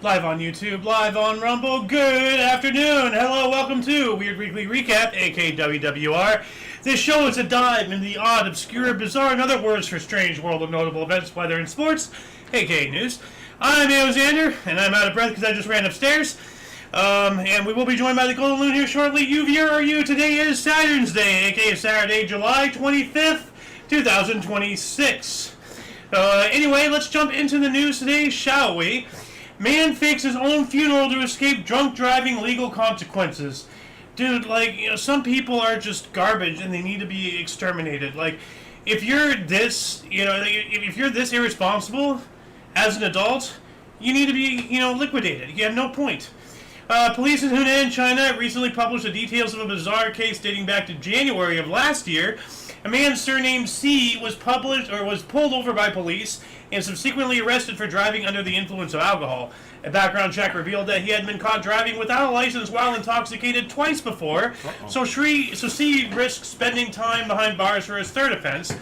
Live on YouTube, live on Rumble. Good afternoon. Hello, welcome to Weird Weekly Recap AKA W.W.R. This show is a dive into the odd, obscure, bizarre, and other words for strange world of notable events, whether in sports, aka news. I'm Alexander, and I'm out of breath because I just ran upstairs. And we will be joined by the Golden Loon here shortly. You viewer, are you? Today is Saturn's Day, aka Saturday, July 25th, 2026. Anyway, let's jump into the news today, shall we? Man fakes his own funeral to escape drunk driving legal consequences. Dude, some people are just garbage and they need to be exterminated. If you're this, if you're this irresponsible as an adult, you need to be, liquidated. You have no point. Police in Hunan, China recently published the details of a bizarre case dating back to January of last year. A man surnamed C was pulled over by police and subsequently arrested for driving under the influence of alcohol. A background check revealed that he had been caught driving without a license while intoxicated twice before. So C risked spending time behind bars for his third offense.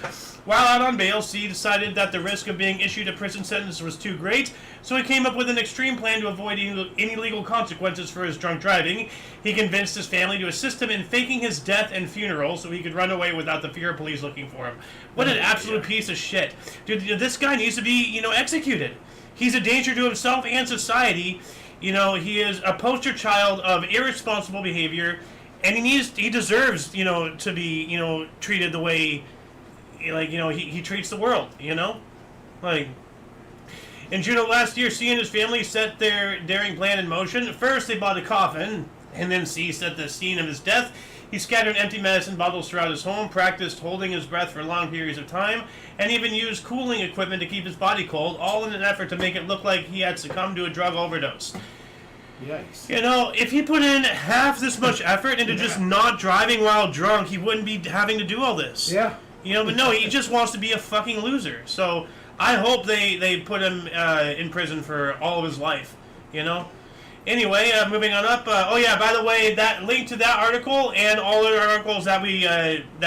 While out on bail, C decided that the risk of being issued a prison sentence was too great, so he came up with an extreme plan to avoid any legal consequences for his drunk driving. He convinced his family to assist him in faking his death and funeral so he could run away without the fear of police looking for him. What an absolute piece of shit. Dude, this guy needs to be, executed. He's a danger to himself and society. He is a poster child of irresponsible behavior, and he deserves, to be, treated the way he treats the world, in June of last year, C and his family set their daring plan in motion. First, they bought a coffin, and then C set the scene of his death. He scattered empty medicine bottles throughout his home, practiced holding his breath for long periods of time, and even used cooling equipment to keep his body cold, all in an effort to make it look like he had succumbed to a drug overdose. Yikes. If he put in half this much effort into just not driving while drunk, he wouldn't be having to do all this. Yeah. But no, he just wants to be a fucking loser. So I hope they put him in prison for all of his life, Anyway, moving on up. By the way, that link to that article and all other articles that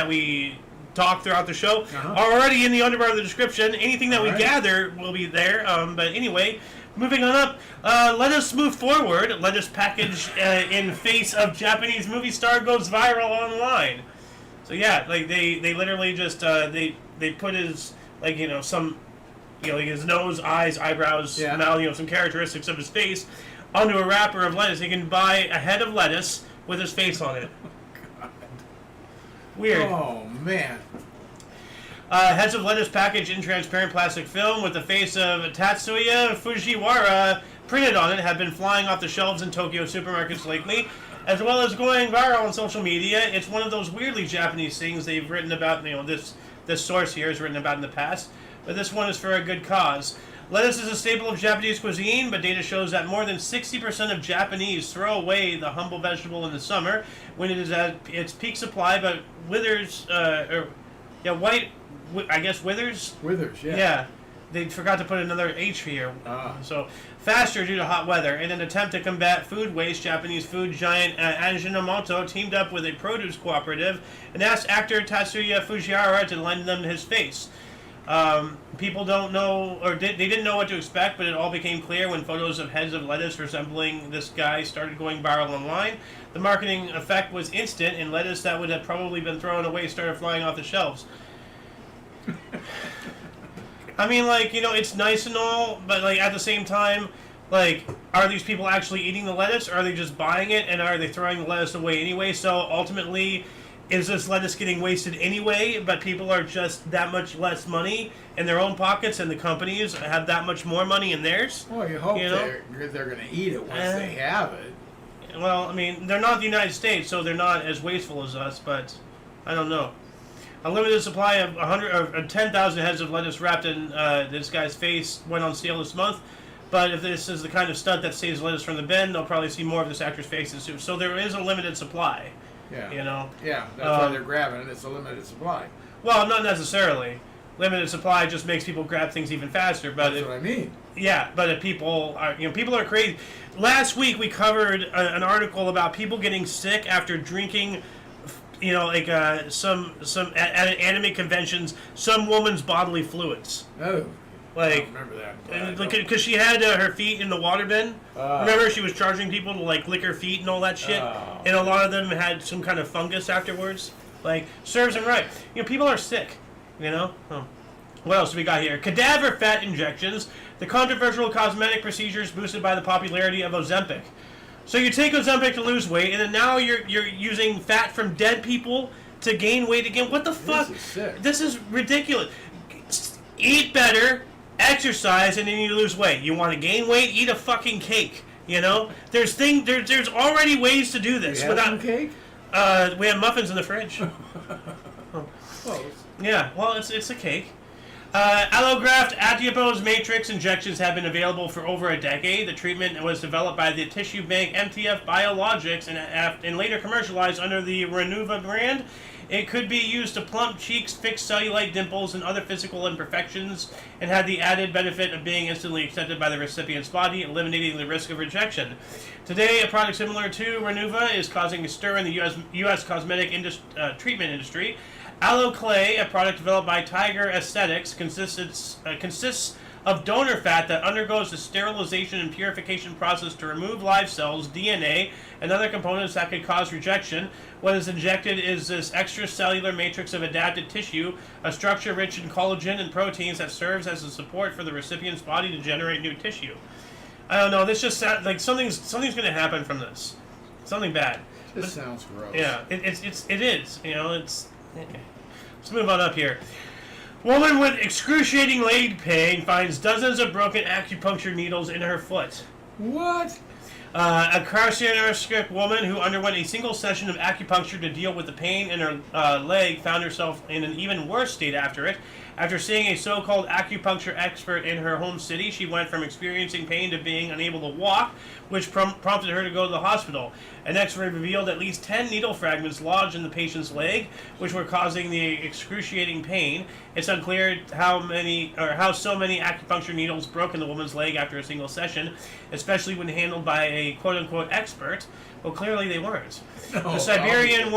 we talk throughout the show are already in the underbar of the description. Anything that we gather will be there. But anyway, moving on up. Let us move forward. Let us package in face of Japanese movie star goes viral online. So yeah, they literally just they put his his nose, eyes, eyebrows, mouth, some characteristics of his face onto a wrapper of lettuce. He can buy a head of lettuce with his face on it. Oh, God. Weird. Oh man. Heads of lettuce packaged in transparent plastic film with the face of Tatsuya Fujiwara printed on it have been flying off the shelves in Tokyo supermarkets lately, as well as going viral on social media. It's one of those weirdly Japanese things they've written about, this source here has written about in the past, but this one is for a good cause. Lettuce is a staple of Japanese cuisine, but data shows that more than 60% of Japanese throw away the humble vegetable in the summer when it is at its peak supply, but withers, withers? Withers, yeah. Yeah. They forgot to put another H here. So, faster due to hot weather. In an attempt to combat food waste, Japanese food giant Ajinomoto teamed up with a produce cooperative and asked actor Tatsuya Fujiwara to lend them his face. People don't know, or they didn't know what to expect, but it all became clear when photos of heads of lettuce resembling this guy started going viral online. The marketing effect was instant, and lettuce that would have probably been thrown away started flying off the shelves. I mean, it's nice and all, but, at the same time, are these people actually eating the lettuce, or are they just buying it, and are they throwing the lettuce away anyway? So, ultimately, is this lettuce getting wasted anyway, but people are just that much less money in their own pockets, and the companies have that much more money in theirs? Well, you hope they're going to eat it once they have it. Well, I mean, they're not the United States, so they're not as wasteful as us, but I don't know. A limited supply of 10,000 heads of lettuce wrapped in this guy's face went on sale this month. But if this is the kind of stunt that saves lettuce from the bin, they'll probably see more of this actor's face soon. So there is a limited supply. Yeah. Yeah, that's why they're grabbing it. It's a limited supply. Well, not necessarily. Limited supply just makes people grab things even faster. But that's what I mean. Yeah, but if people are crazy. Last week we covered an article about people getting sick after drinking. Some at anime conventions, some woman's bodily fluids. Oh. I Like, don't remember that. because she had her feet in the water bin. Remember, she was charging people to like lick her feet and all that shit, and a lot of them had some kind of fungus afterwards. Like, serves them right. You know, people are sick. You know. Oh. What else do we got here? Cadaver fat injections. The controversial cosmetic procedures boosted by the popularity of Ozempic. So you take Ozempic to lose weight, and then now you're using fat from dead people to gain weight again. What the fuck? This is sick. This is ridiculous. Eat better, exercise, and then you lose weight. You want to gain weight? Eat a fucking cake. You know, there's already ways to do this. You have some cake? We have muffins in the fridge. Close. Yeah, well, it's a cake. Allograft adipose matrix injections have been available for over a decade. The treatment was developed by the tissue bank MTF Biologics and later commercialized under the Renuva brand. It could be used to plump cheeks, fix cellulite dimples, and other physical imperfections, and had the added benefit of being instantly accepted by the recipient's body, eliminating the risk of rejection. Today, a product similar to Renuva is causing a stir in the U.S. cosmetic treatment industry. Aloe Clay, a product developed by Tiger Aesthetics, consists of donor fat that undergoes the sterilization and purification process to remove live cells, DNA, and other components that could cause rejection. What is injected is this extracellular matrix of adapted tissue, a structure rich in collagen and proteins that serves as a support for the recipient's body to generate new tissue. I don't know. This just sounds like something's going to happen from this. Something bad. This sounds gross. Yeah, it is. You know, it's. Okay. Let's move on up here. Woman with excruciating leg pain finds dozens of broken acupuncture needles in her foot. What? A carcinogenic woman who underwent a single session of acupuncture to deal with the pain in her leg found herself in an even worse state after it. After seeing a so-called acupuncture expert in her home city, she went from experiencing pain to being unable to walk, which prompted her to go to the hospital. An X-ray revealed at least 10 needle fragments lodged in the patient's leg, which were causing the excruciating pain. It's unclear how so many acupuncture needles broke in the woman's leg after a single session, especially when handled by a quote-unquote expert. Well, clearly they weren't. The Siberian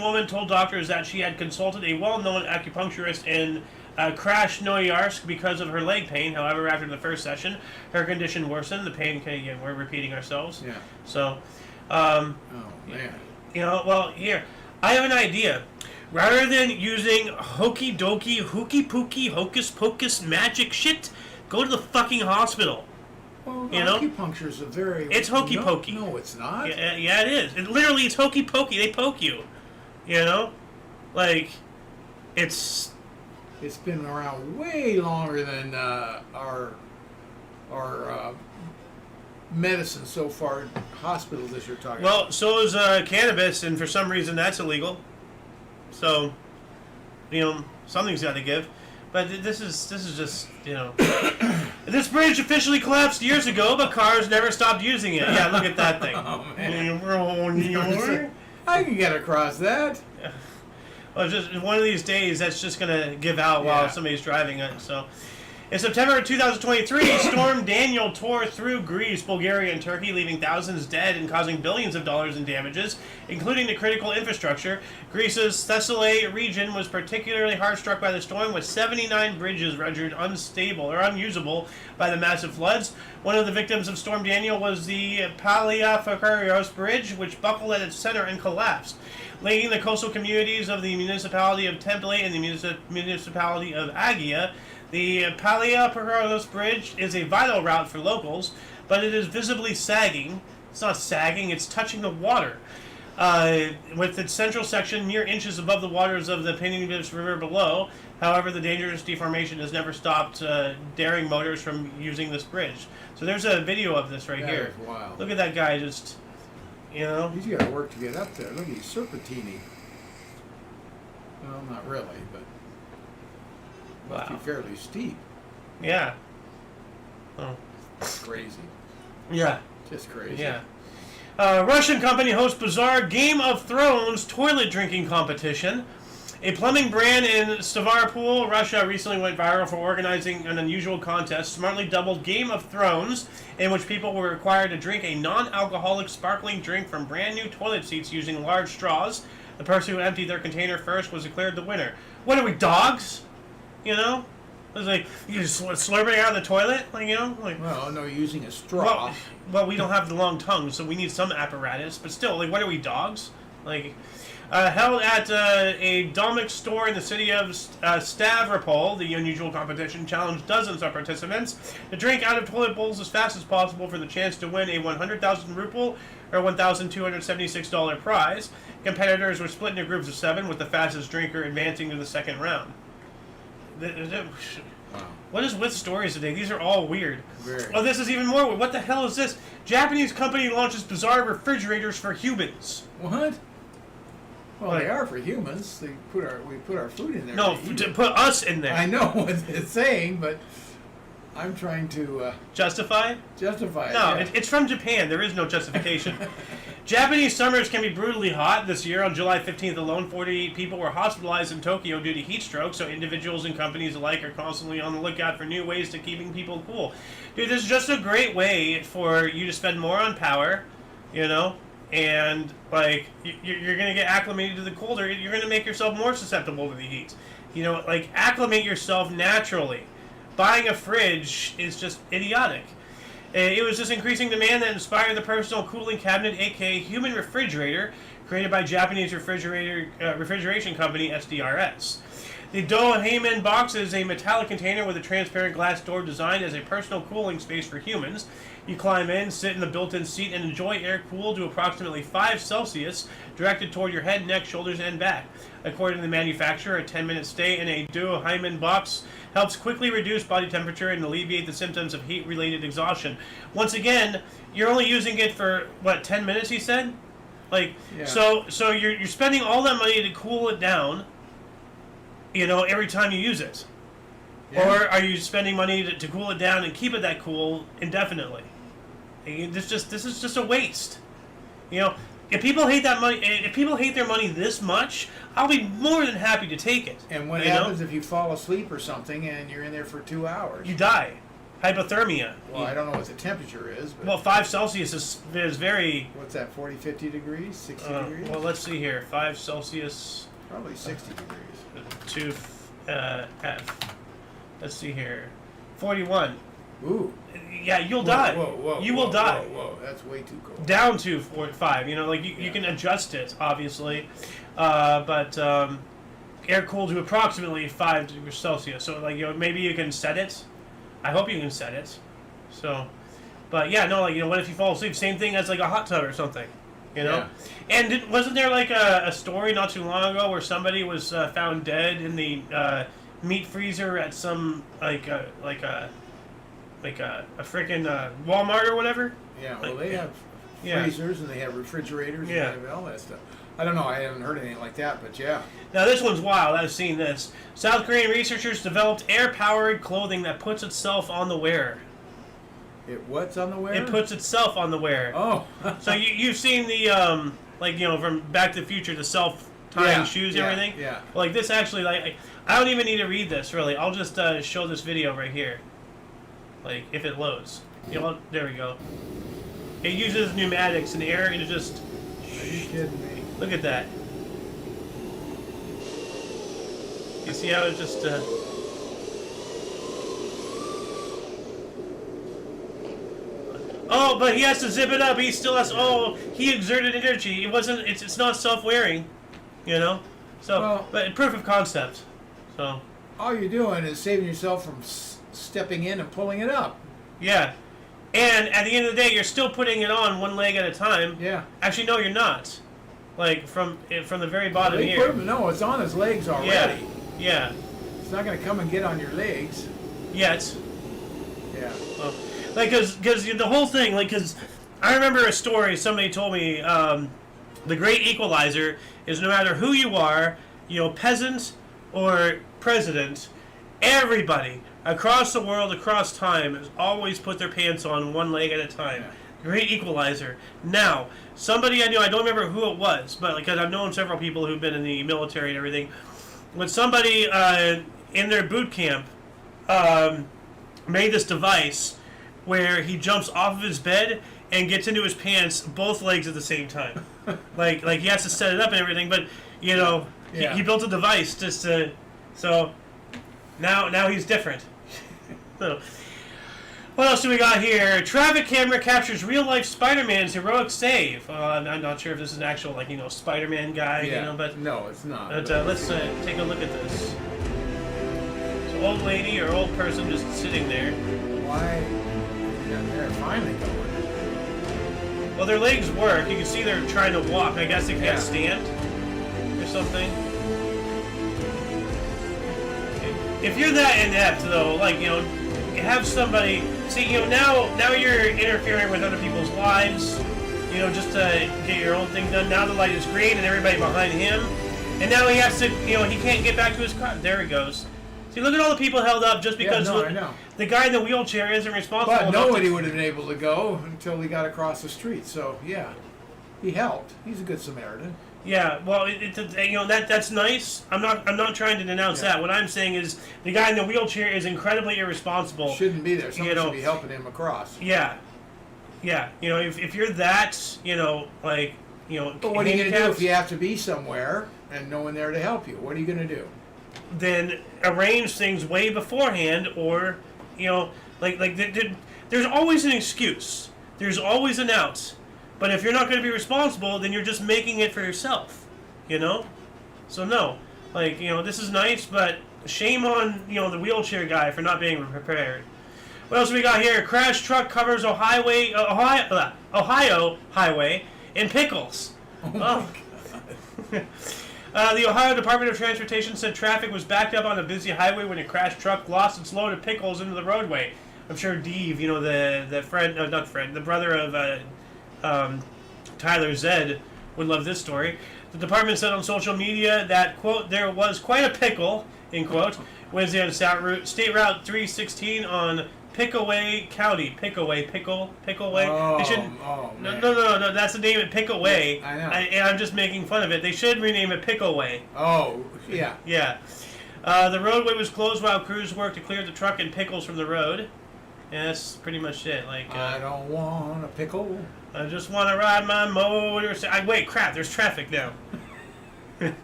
woman told doctors that she had consulted a well-known acupuncturist in Krasnoyarsk because of her leg pain. However, after the first session, her condition worsened. The pain, again, we're repeating ourselves. Yeah. So, oh, man. You know, well, here, I have an idea. Rather than using hokey dokey, hooky pooky, hocus pocus magic shit, go to the fucking hospital. Well, you know? acupuncture is a very... It's hokey pokey. No, it's not. Yeah, it is. Literally, it's hokey pokey. They poke you. You know? Like, it's been around way longer than our medicine so far. Hospitals that you're talking about. Well, so is cannabis, and for some reason that's illegal. So, you know, something's got to give. But this is just, you know... This bridge officially collapsed years ago, but cars never stopped using it. Yeah, look at that thing. Oh, man. I can get across that. Yeah. Well, just one of these days, that's just going to give out while somebody's driving it. So, in September 2023, Storm Daniel tore through Greece, Bulgaria, and Turkey, leaving thousands dead and causing billions of dollars in damages, including the critical infrastructure. Greece's Thessaly region was particularly hard struck by the storm, with 79 bridges rendered unstable or unusable by the massive floods. One of the victims of Storm Daniel was the Paliafakarios Bridge, which buckled at its center and collapsed, linking the coastal communities of the municipality of Temple and the municipality of Agia. The Paliafakarios Bridge is a vital route for locals, but it is visibly sagging. It's not sagging, it's touching the water. With its central section mere inches above the waters of the Pinigis River below. However, the dangerous deformation has never stopped daring motors from using this bridge. So there's a video of this right here. That is wild. Look at that guy just, you know. He's got to work to get up there. Look, he's serpentini. Well, not really, but must be fairly steep. Yeah. Oh. Crazy. Yeah. Just crazy. Yeah. Russian company hosts bizarre Game of Thrones toilet drinking competition. A plumbing brand in Stavropol, Russia, recently went viral for organizing an unusual contest, smartly dubbed Game of Thrones, in which people were required to drink a non-alcoholic sparkling drink from brand new toilet seats using large straws. The person who emptied their container first was declared the winner. What are we, dogs? You know? It's like you just slurping it out of the toilet, like, you know, like. Well, no, using a straw. Well, we don't have the long tongue, so we need some apparatus. But still, like, what are we, dogs? Like, held at a Dominic store in the city of Stavropol, the unusual competition challenged dozens of participants to drink out of toilet bowls as fast as possible for the chance to win a 100,000 ruble or $1,276 prize. Competitors were split into groups of 7, with the fastest drinker advancing to the second round. Wow. What is with stories today? These are all weird. Very. Oh, this is even more weird. What the hell is this? Japanese company launches bizarre refrigerators for humans. What? Well, Like- they are for humans. We put our food in there. No, to eat to it. put us in there. I know what it's saying, but I'm trying to Justify? justify it. No, yeah. it's from Japan. There is no justification. Japanese summers can be brutally hot. This year, on July 15th alone, 48 people were hospitalized in Tokyo due to heat stroke, so individuals and companies alike are constantly on the lookout for new ways to keeping people cool. Dude, this is just a great way for you to spend more on power, you know, and, like, you're going to get acclimated to the colder. You're going to make yourself more susceptible to the heat. You know, like, acclimate yourself naturally. Buying a fridge is just idiotic. It was this increasing demand that inspired the personal cooling cabinet, aka human refrigerator, created by Japanese refrigeration company SDRS. The Doheiman box is a metallic container with a transparent glass door designed as a personal cooling space for humans. You climb in, sit in the built-in seat, and enjoy air cooled to approximately 5 Celsius, directed toward your head, neck, shoulders, and back. According to the manufacturer, a 10-minute stay in a Doheiman box helps quickly reduce body temperature and alleviate the symptoms of heat-related exhaustion. Once again, you're only using it for, what, 10 minutes, he said? Like, Yeah. so you're spending all that money to cool it down, you know, every time you use it. Yeah. Or are you spending money to cool it down and keep it that cool indefinitely? This is just a waste. You know, if people hate that money, if people hate their money this much, I'll be more than happy to take it. And what you happens know? if you fall asleep or something and you're in there for 2 hours? You die. Hypothermia. Well, I don't know what the temperature is, but Well, 5 Celsius is very... what's that, 40, 50 degrees, 60 degrees? well, let's see here. 5 Celsius Probably 60 degrees. to F. Let's see here. 41. Ooh. Yeah, you'll die. Whoa, you will die. Whoa, that's way too cold. Down to 45. You know, like you can adjust it, obviously, but air cooled to approximately 5 degrees Celsius. So, like, you know, maybe you can set it. I hope you can set it. So, but yeah, no, like, you know, what if you fall asleep? Same thing as like a hot tub or something. You know, and wasn't there like a story not too long ago where somebody was found dead in the meat freezer at some like a freaking Walmart or whatever? Yeah, well, they have Yeah. freezers and they have refrigerators Yeah. and they have all that stuff. I don't know, I haven't heard anything like that, but yeah. Now this one's wild. I've seen this. South Korean researchers developed air-powered clothing that puts itself on the wearer. What's on the wear? It puts itself on the wearer. Oh. So you've seen the like, you know, from Back to the Future, the self-tying shoes and everything. Yeah. Like this actually, like, I don't even need to read this really. I'll just show this video right here. Like if it loads, you know, there we go. It uses pneumatics and air, and it just. Are you kidding me? Look at that. You see how it just. Oh, but he has to zip it up. He still has. Oh, he exerted energy. It wasn't. It's not self-wearing, you know. So, Well- but proof of concept. So, All you're doing is saving yourself from stepping in and pulling it up. yeah. And at the end of the day, you're still putting it on one leg at a time. Yeah. Actually, no, you're not. Like from the very bottom They here. put him, no, it's on his legs Yeah. already. Yeah. It's not going to come and get on your legs. Yet. Yeah. Well, like, cause the whole thing, like, cause I remember a story somebody told me. The great equalizer is no matter who you are, you know, peasant or president, everybody across the world, across time, has always put their pants on one leg at a time. Yeah. Great equalizer. Now, somebody I knew, I don't remember who it was, but because I've known several people who've been in the military and everything, when somebody in their boot camp made this device where he jumps off of his bed and gets into his pants both legs at the same time. like he has to set it up and everything, but you know, Yeah. he built a device just to. So Now he's different. So, what else do we got here? Traffic camera captures real-life Spider-Man's heroic save. I'm not sure if this is an actual, like, Spider-Man guy, but... No, it's not. But let's take a look at this. So, old lady or old person just sitting there. Why? Yeah, they're finally going. Well, their legs work. You can see they're trying to walk. I guess they can't stand or something. If you're that inept, though, like, have somebody... See, now you're interfering with other people's lives, just to get your own thing done. Now the light is green and everybody behind him. And now he has to, he can't get back to his car. There he goes. See, look at all the people held up just because I know. The guy in the wheelchair isn't responsible. But nobody would have been able to go until he got across the street. So, yeah, he helped. He's a good Samaritan. Yeah, well, that's nice. I'm not trying to denounce that. What I'm saying is the guy in the wheelchair is incredibly irresponsible. Shouldn't be there. Someone should be helping him across. Yeah. If you're that, like, But what are you going to do if you have to be somewhere and no one there to help you? What are you going to do? Then arrange things way beforehand, or, there's always an excuse. There's always an out. But if you're not going to be responsible, then you're just making it for yourself, So no, like, this is nice, but shame on, the wheelchair guy for not being prepared. What else we got here? Crash truck covers Ohio highway in pickles. Oh my God. The Ohio Department of Transportation said traffic was backed up on a busy highway when a crashed truck lost its load of pickles into the roadway. I'm sure Dave, the brother of Tyler Zed, would love this story. The department said on social media that, quote, there was quite a pickle, end quote, Wednesday on State Route 316 on Pickaway County. Pickaway. Oh, man. No, that's the name of Pickaway. I know. And I'm just making fun of it. They should rename it Pickaway. Oh, yeah. Yeah. The roadway was closed while crews worked to clear the truck and pickles from the road. And that's pretty much it. Like, I don't want a pickle. I just want to ride my motorcycle. Wait, crap! There's traffic now. That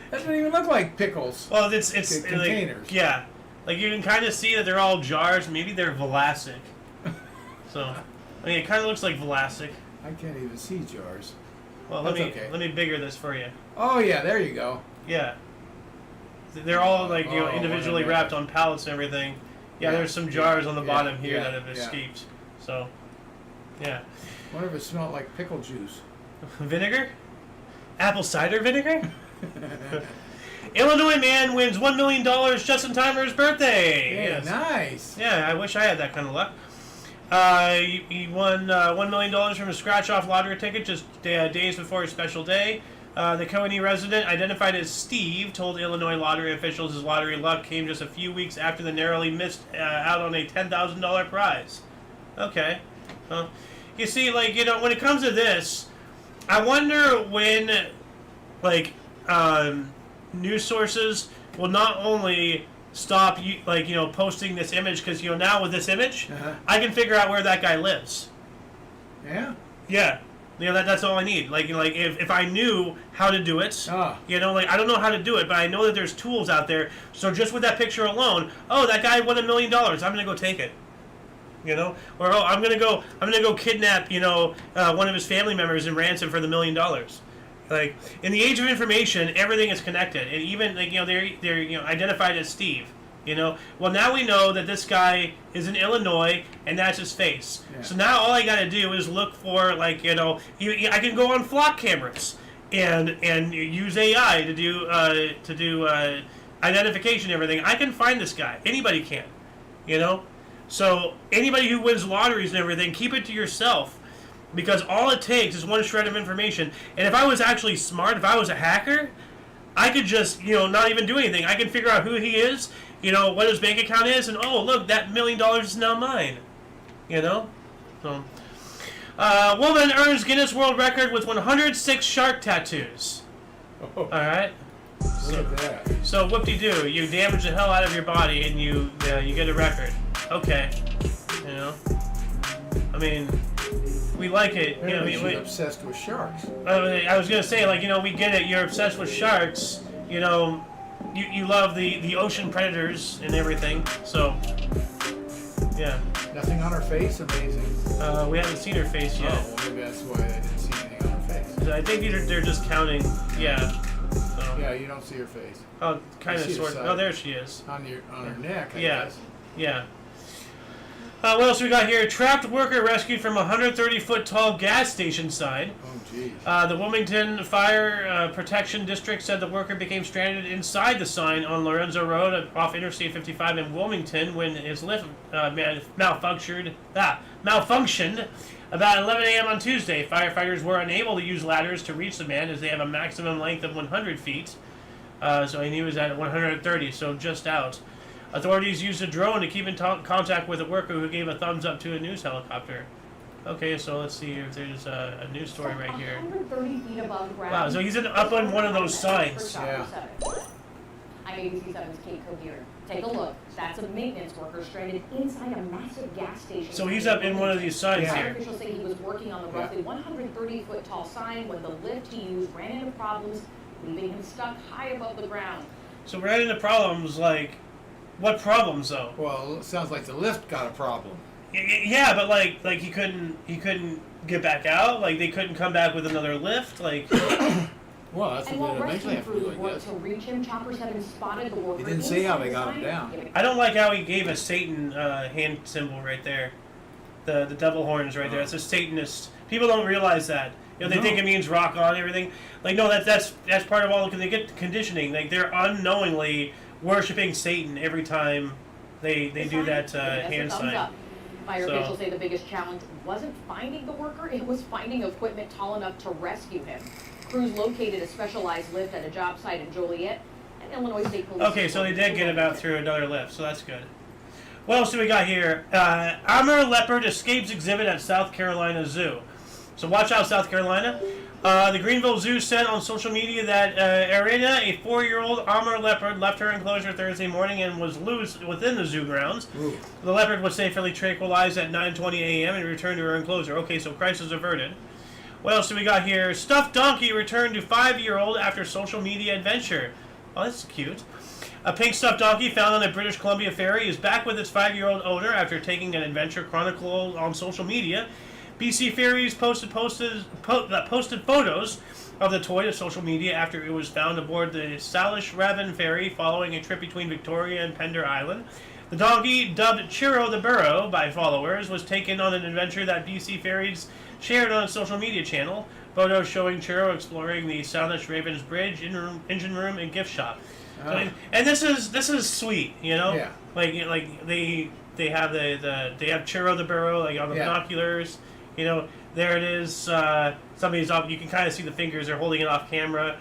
doesn't even look like pickles. Well, it's containers. Like, yeah, like you can kind of see that they're all jars. Maybe they're Vlasic. So, it kind of looks like Vlasic. I can't even see jars. Well, let me bigger this for you. Oh yeah, there you go. Yeah, they're all like individually wrapped on pallets and everything. Yeah, there's some jars on the bottom here that have escaped. So, yeah. What if it smelled like pickle juice? Vinegar? Apple cider vinegar? Illinois man wins $1 million just in time for his birthday. Yeah, yes. Nice. Yeah, I wish I had that kind of luck. He won $1 million from a scratch-off lottery ticket just days before his special day. The County resident, identified as Steve, told Illinois lottery officials his lottery luck came just a few weeks after the narrowly missed out on a $10,000 prize. Okay. Well, you see, like, when it comes to this, I wonder when, like, news sources will not only stop, posting this image, because, now with this image, I can figure out where that guy lives. Yeah? Yeah. That's all I need. Like if I knew how to do it, I don't know how to do it, but I know that there's tools out there. So just with that picture alone, that guy won $1 million. I'm gonna go take it. Or I'm gonna go kidnap one of his family members and ransom for the $1 million. Like, in the age of information, everything is connected, and even they're identified as Steve. Well, now we know that this guy is in Illinois, and that's his face. Yeah. So now all I got to do is look for, I can go on flock cameras and use AI to do identification and everything. I can find this guy. Anybody can, So anybody who wins lotteries and everything, keep it to yourself, because all it takes is one shred of information. And if I was actually smart, if I was a hacker, I could just not even do anything. I can figure out who he is. What his bank account is, and look, that $1 million is now mine. So, woman earns Guinness World Record with 106 shark tattoos. Oh. All right. Look at that. So whoop-de-doo, you damage the hell out of your body, and you get a record. Okay. I mean, we like it. She's obsessed with sharks. I was gonna say, we get it. You're obsessed with sharks. You you love the ocean predators and everything. So yeah. Nothing on her face? Amazing. We haven't seen her face yet. Oh, well, maybe that's why I didn't see anything on her face. I think they're just counting. Yeah. So. Yeah, you don't see her face. Oh, kind of, see her sort of. side. Oh, there she is. On her neck, I Yeah. guess. Yeah. What else we got here? Trapped worker rescued from a 130-foot tall gas station sign. Oh, geez. The Wilmington Fire Protection District said the worker became stranded inside the sign on Lorenzo Road off Interstate 55 in Wilmington when his lift malfunctioned about 11 a.m. on Tuesday. Firefighters were unable to use ladders to reach the man as they have a maximum length of 100 feet. So he was at 130, so just out. Authorities used a drone to keep in contact with a worker who gave a thumbs up to a news helicopter. Okay, so let's see if there's a news story right here. 130 feet above ground. Wow, so he's up on one of those signs. Yeah. IOYO Kate Cohere. Take a look. That's a maintenance worker stranded inside a massive gas station. So he's up in one of these signs Yeah. Fire here. officials say he was working on the roughly 130-foot tall sign when the lift he used ran into problems, leaving him stuck high above the ground. So we're running into problems like, what problems though? Well, it sounds like the lift got a problem. Yeah, but like he couldn't get back out. Like they couldn't come back with another lift. Like Well, that's And what while they eventually rescue have to do, crews I worked guess. to reach him, Chopper 7 spotted the worker. He didn't say how inside they the got him sign, down. giving I don't like how he gave a Satan hand symbol right there. The devil horns right there. It's a Satanist. People don't realize that. You know, they No. think it means rock on and everything. Like no, that's part of all because they get conditioning. Like they're unknowingly worshiping Satan every time they the do sign, that giving us a hand thumbs sign. up. Fire So- officials say the biggest challenge wasn't finding the worker, it was finding equipment tall enough to rescue him. Crews located a specialized lift at a job site in Joliet, and Illinois State Police. Okay, so they did get him out through another lift, so that's good. What else do we got here? Armor leopard escapes exhibit at South Carolina Zoo. So watch out, South Carolina. The Greenville Zoo said on social media that Arena, a 4-year-old armor leopard, left her enclosure Thursday morning and was loose within the zoo grounds. Ooh. The leopard was safely tranquilized at 9:20 a.m. and returned to her enclosure. Okay, so crisis averted. What else do we got here? Stuffed donkey returned to 5-year-old after social media adventure. Oh, that's cute. A pink stuffed donkey found on a British Columbia ferry is back with its 5-year-old owner after taking an adventure chronicled on social media. BC Ferries posted photos of the toy to social media after it was found aboard the Salish Raven ferry following a trip between Victoria and Pender Island. The donkey, dubbed Chiro the Burro by followers, was taken on an adventure that BC Ferries shared on its social media channel. Photos showing Chiro exploring the Salish Raven's bridge, engine room, and gift shop. So, Oh. and this is sweet, you know. Yeah. Like they have they have Chiro the Burro like on the Yeah. binoculars. You know, there it is. Somebody's up. You can kind of see the fingers. They're holding it off camera.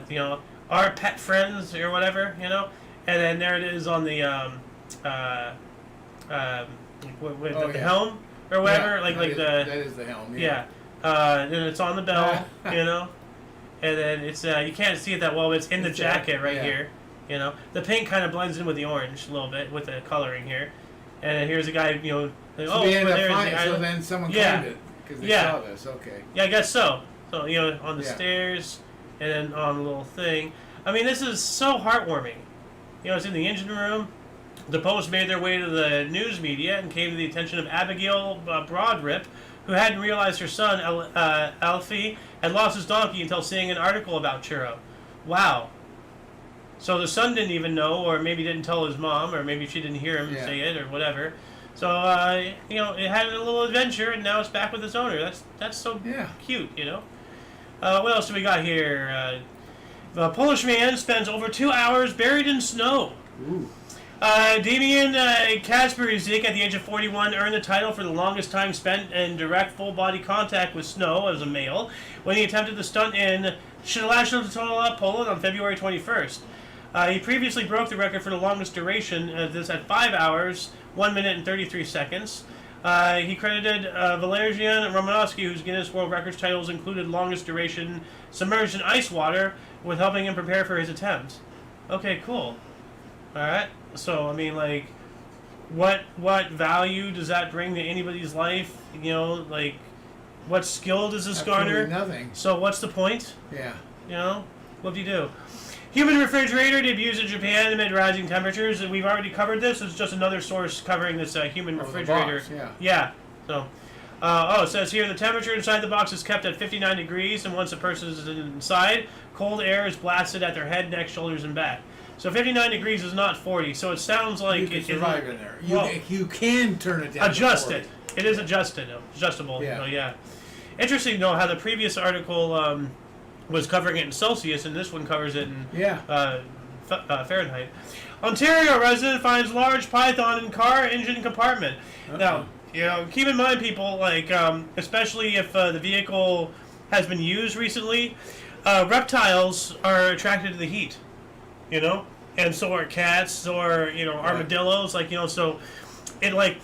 You know, our pet friends or whatever. You know, and then there it is on the with Oh, the yeah. helm or whatever. Yeah, that is the helm. Yeah. Then it's on the bell. You know, and then it's you can't see it that well, but it's in the jacket right here. You know, the pink kind of blends in with the orange a little bit with the coloring here. And then here's a guy, you know, like, So oh, they ended over up there is the finding, so island. then someone Yeah. claimed it because they Yeah. saw this. Okay. Yeah, I guess so. So, you know, on the Yeah. stairs and then on the little thing. I mean, this is so heartwarming. You know, it's in the engine room. The Post made their way to the news media and came to the attention of Abigail Broadrip, who hadn't realized her son, Alfie, had lost his donkey until seeing an article about Churro. Wow. So the son didn't even know, or maybe didn't tell his mom, or maybe she didn't hear him Yeah. say it, or whatever. So, you know, it had a little adventure, and now it's back with its owner. That's so Yeah. cute, you know. What else do we got here? The Polish man spends over 2 hours buried in snow. Ooh. Damian Kasperzik, at the age of 41, earned the title for the longest time spent in direct full-body contact with snow as a male when he attempted the stunt in Ślązotola, Poland on February 21st. He previously broke the record for the longest duration, this at 5 hours, 1 minute and 33 seconds. He credited Valerian Romanowski, whose Guinness World Records titles included longest duration submerged in ice water, with helping him prepare for his attempt. Okay, cool. Alright, so, I mean, like, what value does that bring to anybody's life? You know, like, what skill does this Absolutely garner? nothing. So what's the point? Yeah. You know? What do you do? Human refrigerator debuts in Japan amid rising temperatures. And we've already covered this. It's just another source covering this human refrigerator. The box, Yeah. So, it says here the temperature inside the box is kept at 59 degrees, and once the person is inside, cold air is blasted at their head, neck, shoulders, and back. So 59 degrees is not 40. So it sounds like you can survive in there. You can turn it down. Adjust it. It is adjustable. Yeah. So, yeah. Interesting though how the previous article was covering it in Celsius, and this one covers it in Fahrenheit. Ontario resident finds large python in car engine compartment. Now, keep in mind, people, like especially if the vehicle has been used recently, reptiles are attracted to the heat. And so are cats or armadillos. So it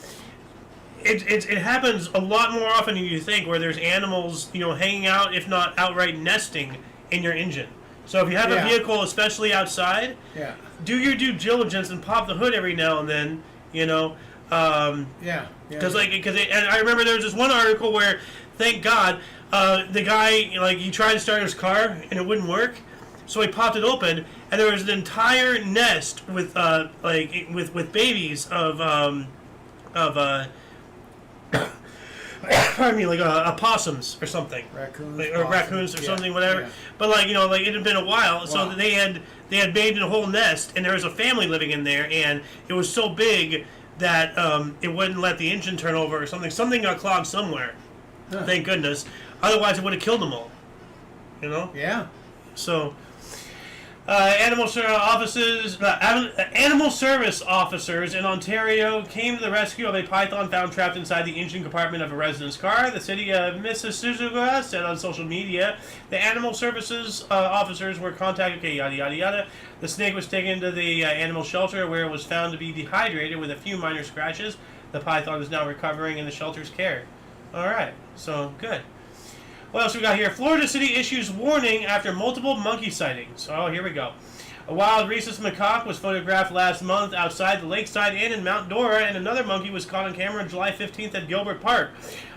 happens a lot more often than you think, where there's animals hanging out, if not outright nesting in your engine. So if you have a vehicle, especially outside, do your due diligence and pop the hood every now and then. Because and I remember there was this one article where, thank God, the guy he tried to start his car and it wouldn't work. So he popped it open, and there was an entire nest with with babies of pardon me, opossums or something, raccoons or something, whatever. Yeah. But it had been a while, so they had made a whole nest, and there was a family living in there, and it was so big that it wouldn't let the engine turn over or something. Something got clogged somewhere. Huh. Thank goodness. Otherwise, it would have killed them all. Yeah. So. Animal service officers in Ontario came to the rescue of a python found trapped inside the engine compartment of a resident's car. The city of Mississauga said on social media the animal services officers were contacted. Okay, yada yada yada. The snake was taken to the animal shelter where it was found to be dehydrated with a few minor scratches. The python is now recovering in the shelter's care. All right, so good. What else we got here? Florida City issues warning after multiple monkey sightings. Oh, here we go. A wild rhesus macaque was photographed last month outside the Lakeside Inn in Mount Dora, and another monkey was caught on camera on July 15th at Gilbert Park.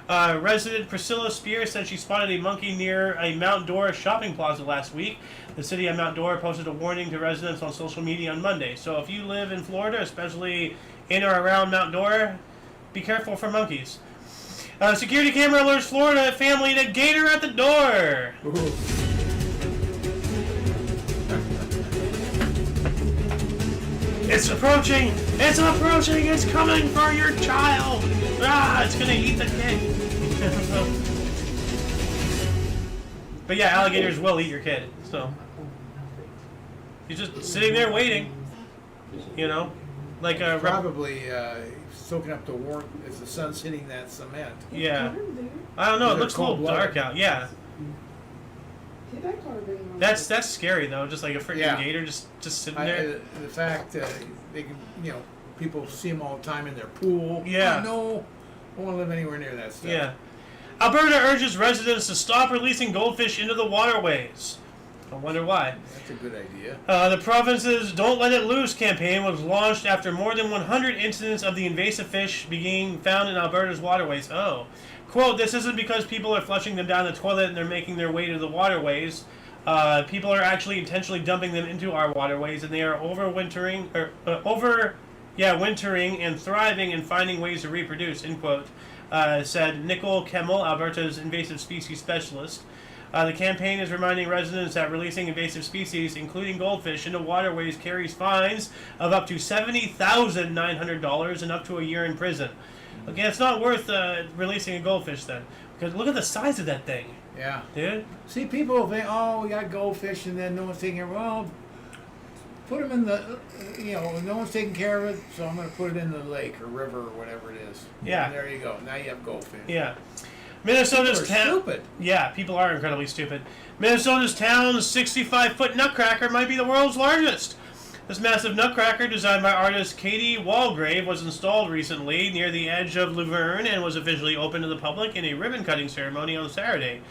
Resident Priscilla Spears said she spotted a monkey near a Mount Dora shopping plaza last week. The city of Mount Dora posted a warning to residents on social media on Monday. So if you live in Florida, especially in or around Mount Dora, be careful for monkeys. Security camera alerts Florida family to gator at the door. It's approaching! It's approaching! It's coming for your child! It's gonna eat the kid. But yeah, alligators will eat your kid. So you're just sitting there waiting. Like a probably soaking up the warmth as the sun's hitting that cement. Yeah. I don't know. It looks a little dark out. Yeah. That's scary though. Just like a freaking gator just sitting there. The fact that they can, people see them all the time in their pool. Yeah. Oh, no, I don't want to live anywhere near that stuff. Yeah. Alberta urges residents to stop releasing goldfish into the waterways. I wonder why. That's a good idea. The province's Don't Let It Loose campaign was launched after more than 100 incidents of the invasive fish being found in Alberta's waterways. Oh. Quote, this isn't because people are flushing them down the toilet and they're making their way to the waterways. People are actually intentionally dumping them into our waterways, and they are wintering and thriving and finding ways to reproduce, end quote, said Nicole Kemmel, Alberta's invasive species specialist. The campaign is reminding residents that releasing invasive species, including goldfish, into waterways carries fines of up to $70,900 and up to a year in prison. Okay, it's not worth releasing a goldfish then, because look at the size of that thing. Yeah, dude. See, people think, oh, we got goldfish, and then no one's taking care. Well, put them in the, no one's taking care of it, so I'm going to put it in the lake or river or whatever it is. Yeah. And there you go. Now you have goldfish. Yeah. Minnesota's town. Stupid. Yeah, people are incredibly stupid. Minnesota's town's 65-foot nutcracker might be the world's largest. This massive nutcracker, designed by artist Katie Walgrave, was installed recently near the edge of Luverne and was officially opened to the public in a ribbon-cutting ceremony on Saturday.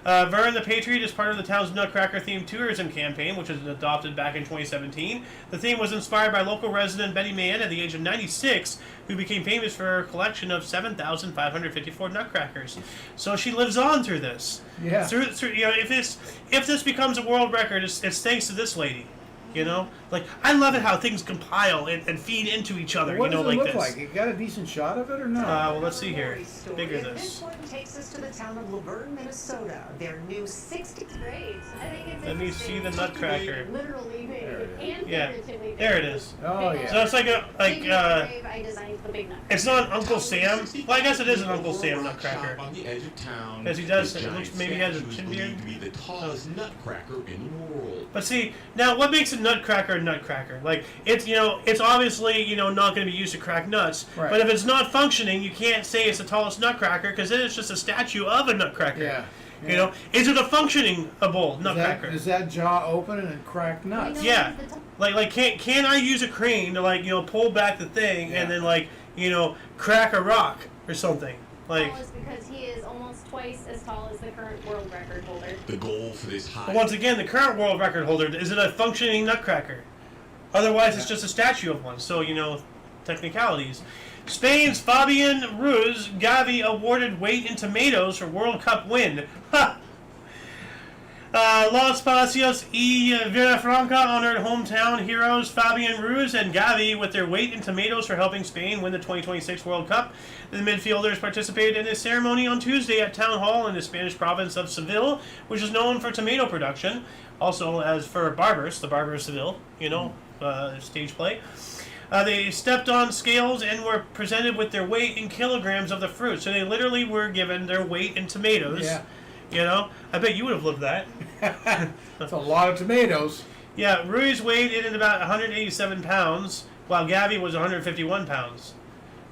Vern the Patriot is part of the town's Nutcracker-themed tourism campaign, which was adopted back in 2017. The theme was inspired by local resident Betty Mann at the age of 96, who became famous for her collection of 7,554 nutcrackers. So she lives on through this. Yeah. If this becomes a world record, it's thanks to this lady. You know, like I love it how things compile and feed into each other. What you know, does it like look this. like? You got a decent shot of it or not? Well, let's see here. Bigger This this. one takes us to the town of Laverne, Minnesota. Their new 60. Great. I think it's Let me see the nutcracker. literally big and Yeah, figuratively big. there it is. Oh yeah. So it's like a I designed the big nutcracker. It's not Uncle Sam. Well, I guess it is an Uncle Sam nutcracker. On the edge of town, Because he does. the It looks giant maybe he has a statue is chin believed beard. to be the tallest nutcracker in the world. But see, now what makes a nutcracker a nutcracker? Like, it's, you know, it's obviously, you know, not going to be used to crack nuts. Right. But if it's not functioning, you can't say it's the tallest nutcracker because then it's just a statue of a nutcracker. Yeah. You know, is it a functioning-able nutcracker? Is that jaw open and crack nuts? Yeah. Like can I use a crane to, like, you know, pull back the thing and then, like, you know, crack a rock or something? Like, Tallest because he is almost twice as tall as the current world record holder. The goal for this high. once again, the current world record holder, is it a functioning nutcracker? Otherwise, it's just a statue of one. So, you know, technicalities. Spain's Fabian Ruiz Gavi awarded weight in tomatoes for World Cup win. Ha! Los Palacios y Villafranca honored hometown heroes Fabian Ruiz and Gavi with their weight in tomatoes for helping Spain win the 2026 World Cup. The midfielders participated in a ceremony on Tuesday at Town Hall in the Spanish province of Seville, which is known for tomato production, also as for Barbers, the Barber of Seville, you know, stage play. They stepped on scales and were presented with their weight in kilograms of the fruit. So they literally were given their weight in tomatoes. Yeah. You know, I bet you would have loved that. That's a lot of tomatoes. Yeah, Ruiz weighed in at about 187 pounds, while Gavi was 151 pounds.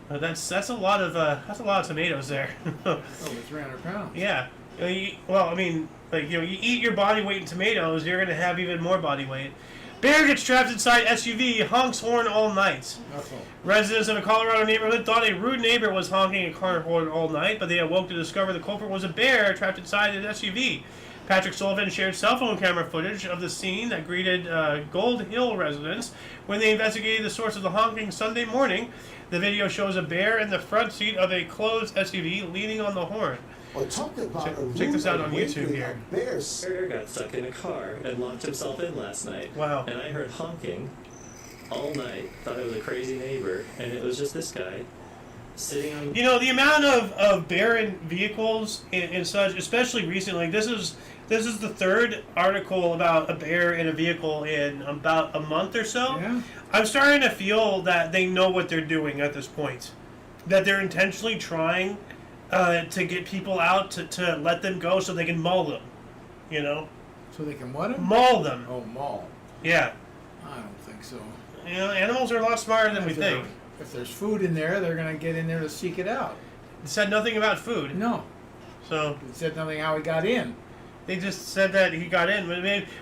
That's a lot of tomatoes there. Over 300 pounds. Yeah. Well, I mean, like, you know, you eat your body weight in tomatoes, you're gonna have even more body weight. Bear gets trapped inside SUV, honks horn all night. That's all. Residents of a Colorado neighborhood thought a rude neighbor was honking a car horn all night, but they awoke to discover the culprit was a bear trapped inside an SUV. Patrick Sullivan shared cell phone camera footage of the scene that greeted Gold Hill residents when they investigated the source of the honking Sunday morning. The video shows a bear in the front seat of a closed SUV leaning on the horn. Or talk about Check this out on YouTube here. Bears. Bear got stuck in a car and locked himself in last night. Wow. And I heard honking all night. Thought it was a crazy neighbor, and it was just this guy sitting on. You know, the amount of barren vehicles and such, especially recently, like this is the third article about a bear in a vehicle in about a month or so. Yeah. I'm starting to feel that they know what they're doing at this point. That they're intentionally trying to get people out to let them go so they can maul them. You know? So they can what? 'Em? Maul them. Oh, maul. Yeah. I don't think so. You know, animals are a lot smarter than we think. If there's food in there, they're going to get in there to seek it out. It said nothing about food. No. So It said nothing how he got in. they just said that he got in.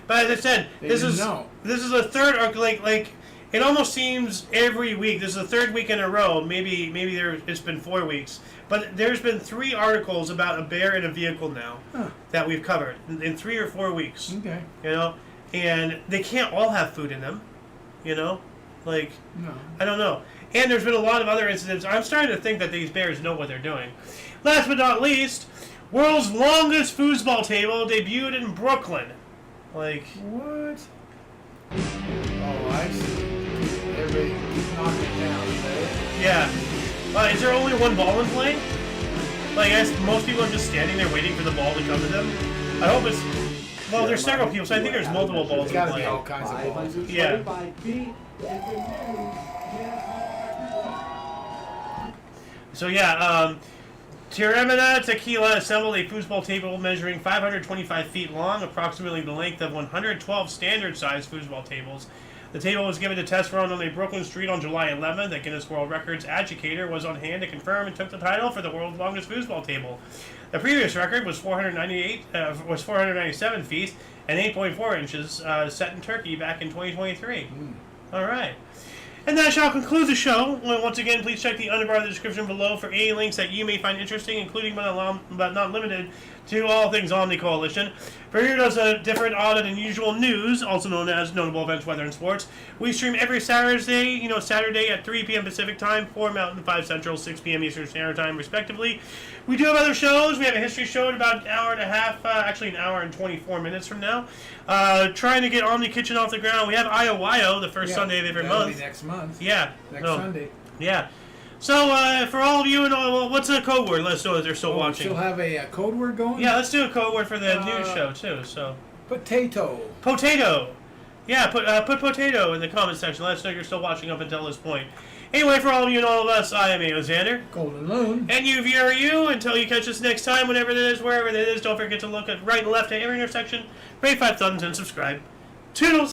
But as I said, They this didn't is know. this is a third arc. Like it almost seems every week. This is the third week in a row. Maybe it's been 4 weeks. But there's been 3 articles about a bear in a vehicle now that we've covered in 3 or 4 weeks. Okay. You know, and they can't all have food in them. You know, like No. I don't know. And there's been a lot of other incidents. I'm starting to think that these bears know what they're doing. Last but not least, world's longest foosball table debuted in Brooklyn. Like, What? Oh, I see. Everybody keep knocking it down. Right? yeah. Is there only one ball in play? Like, I guess most people are just standing there waiting for the ball to come to them. I hope it's... Well, there's several people, so I think there's multiple balls There's in got to be play. all kinds of balls. Yeah. So yeah, Tiramana Tequila assembled a foosball table measuring 525 feet long, approximately the length of 112 standard-sized foosball tables. The table was given to test run on a Brooklyn street on July 11th. The Guinness World Records educator was on hand to confirm and took the title for the world's longest foosball table. The previous record was 497 feet and 8.4 inches, set in Turkey back in 2023. All right. And that shall conclude the show. Well, once again, please check the underbar of the description below for any links that you may find interesting, including but not limited to all things Omni Coalition. For here does a different, odd, and unusual news, also known as notable events, weather, and sports. We stream every Saturday, Saturday at 3 p.m. Pacific Time, 4 Mountain, 5 Central, 6 p.m. Eastern Standard Time, respectively. We do have other shows. We have a history show in about an hour and a half, actually an hour and 24 minutes from now. Trying to get Omni Kitchen off the ground. We have IOYO the first Sunday of every that'll month. Be next month. Yeah. Next Sunday. Yeah. So, for all of you, what's a code word? Let us know if they're still watching. Still have a code word going? Yeah, let's do a code word for the news show, too. So, Potato. Potato. Yeah, put potato in the comment section. Let us know you're still watching up until this point. Anyway, for all of you and all of us, I am Xander. Golden Loon. And you, viewer, you. Until you catch us next time, whenever it is, wherever it is, don't forget to look at right and left at every intersection, rate 5 thumbs, and subscribe. Toodles!